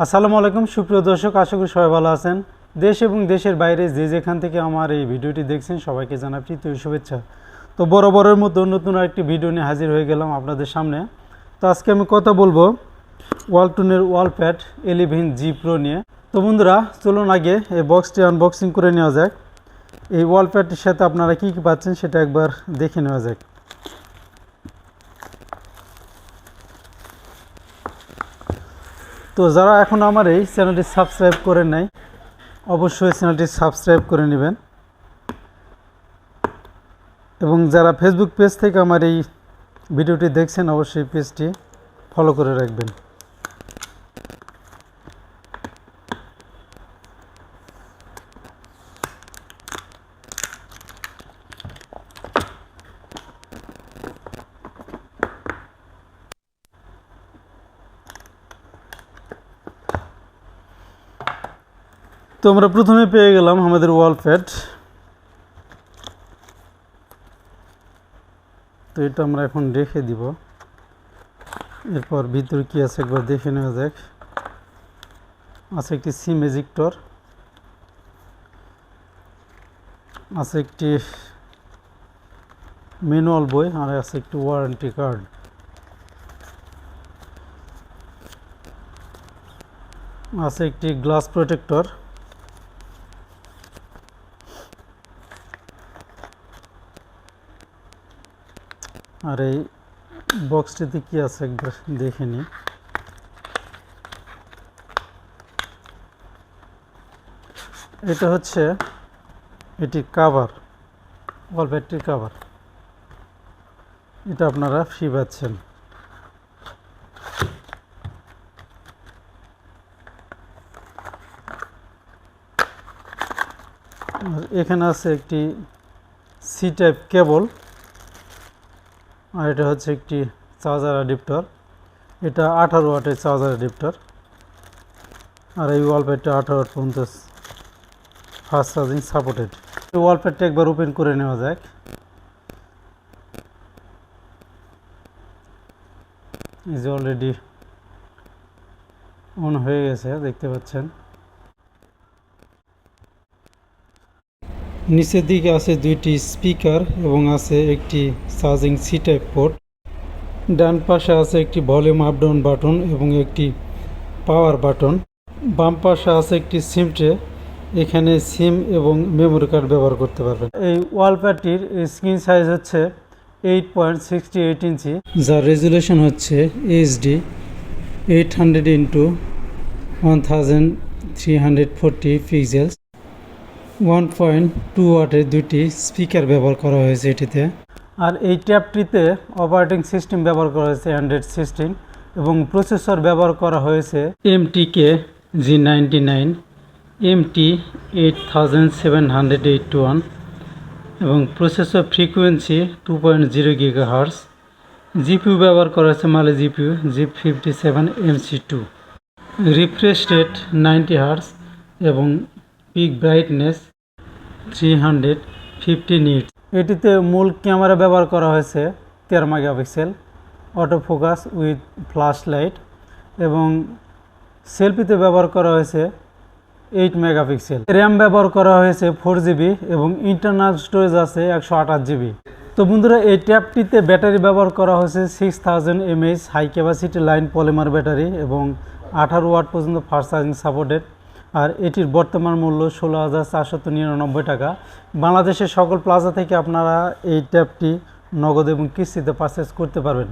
আসসালামু আলাইকুম সুপ্রিয় দর্শক, আশা করি সবাই ভালো আছেন। দেশ এবং দেশের বাইরে যে যেখান থেকে আমার এই ভিডিওটি দেখছেন সবাইকে জানাই প্রীতীয় শুভেচ্ছা। তো বরাবরের মতো নতুন আরেকটি ভিডিও নিয়ে হাজির হয়ে গেলাম আপনাদের সামনে। তো আজকে আমি কথা বলবো ওয়ালটনের ওয়ালপ্যাড 11G Pro নিয়ে। তো বন্ধুরা, চলুন আগে এই বক্সটি আনবক্সিং করে নেওয়া যাক। এই ওয়ালপ্যাডটির সাথে আপনারা কী কী পাচ্ছেন সেটা একবার দেখে নেওয়া যাক। তো যারা এখন আমার এই চ্যানেলটি সাবস্ক্রাইব করেন নাই, অবশ্যই চ্যানেলটি সাবস্ক্রাইব করে নেবেন, এবং যারা ফেসবুক পেজ থেকে আমার এই ভিডিওটি দেখছেন অবশ্যই পেজটি ফলো করে রাখবেন। তো আমরা প্রথমে পেয়ে গেলাম আমাদের ওয়ালপ্যাড। তো এটা আমরা এখন রেখে দিব, এরপর ভিতরে কি আছে একবার দেখে নেওয়া যাক। আছে একটি সিম এজেক্টর, আছে একটি ম্যানুয়াল বই, আর আছে একটি ওয়ারেন্টি কার্ড। আছে একটি গ্লাস প্রোটেক্টর, আর এই বক্সটিতে কি আছে একবার দেখে নিই। এটা হচ্ছে এটির কাভার, ওয়ালপ্যাডটির কাভার। এটা আপনারা ফ্রি পাচ্ছেন। আর এখানে আছে একটি সি টাইপ কেবল, আর এটা হচ্ছে একটি চার্জার অ্যাডাপ্টার। এটা 18 ওয়াটের চার্জার অ্যাডাপ্টার, আর এই ওয়ালপ্যাডটা 18 ওয়াট পর্যন্ত ফাস্ট চার্জিং সাপোর্টেড। এই ওয়ালপ্যাডটা একবার ওপেন করে নেওয়া যাক। এই যে অলরেডি অন হয়ে গেছে, দেখতে পাচ্ছেন। নিচের দিকে আছে দুইটি স্পিকার এবং আছে একটি চার্জিং সি টাইপ পোর্ট। ডান পাশে আছে একটি ভলিউম আপ ডাউন বাটন এবং একটি পাওয়ার বাটন। বাম পাশে আছে একটি সিম ট্রে, এখানে সিম এবং মেমোরি কার্ড ব্যবহার করতে পারবেন। এই ওয়ালপ্যাডটির স্ক্রিন সাইজ হচ্ছে 8.68 ইঞ্চি, যার রেজুলেশন হচ্ছে এইচডি 800x1340 পিক্সেলস। 1.2 ওয়াটের দুটি স্পিকার ব্যবহার করা হয়েছে এটিতে। আর এই ট্যাবটিতে অপারেটিং সিস্টেম ব্যবহার করা হয়েছে অ্যান্ড্রয়েড 16 এবং প্রসেসর ব্যবহার করা হয়েছে MTK G99 MT8781 এবং প্রসেসর ফ্রিকোয়েন্সি 2.0 GHz। জিপিইউ ব্যবহার করা হয়েছে মালে GPU G57MC2। Refresh rate 90 Hz এবং পিক ব্রাইটনেস 350 নিটস। এটিতে মূল ক্যামেরা ব্যবহার করা হয়েছে 13 megapixel, auto focus with flash light, এবং সেলফিতে ব্যবহার করা হয়েছে 8 মেগাপিক্সেল। র্যাম ব্যবহার করা হয়েছে 4GB এবং ইন্টারনাল স্টোরেজ আছে 128GB। তো বন্ধুরা, এই ট্যাবটিতে ব্যাটারি ব্যবহার করা হয়েছে 6000 mAh high capacity line polymer battery এবং 18 ওয়াট পর্যন্ত ফাস্ট চার্জিং সাপোর্টেড। আর এটির বর্তমান মূল্য 16,499 টাকা। বাংলাদেশের সকল প্লাজা থেকে আপনারা এই ট্যাবটি নগদ এবং কিস্তিতে পারচেস করতে পারবেন।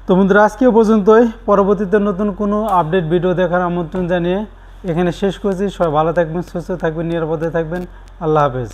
তো বন্ধুরা, আজকেও পর্যন্তই। পরবর্তীতে নতুন কোনো আপডেট ভিডিও দেখার আমন্ত্রণ জানিয়ে এখানে শেষ করছি। সবাই ভালো থাকবেন, সুস্থ থাকবেন, নিরাপদে থাকবেন। আল্লাহ হাফেজ।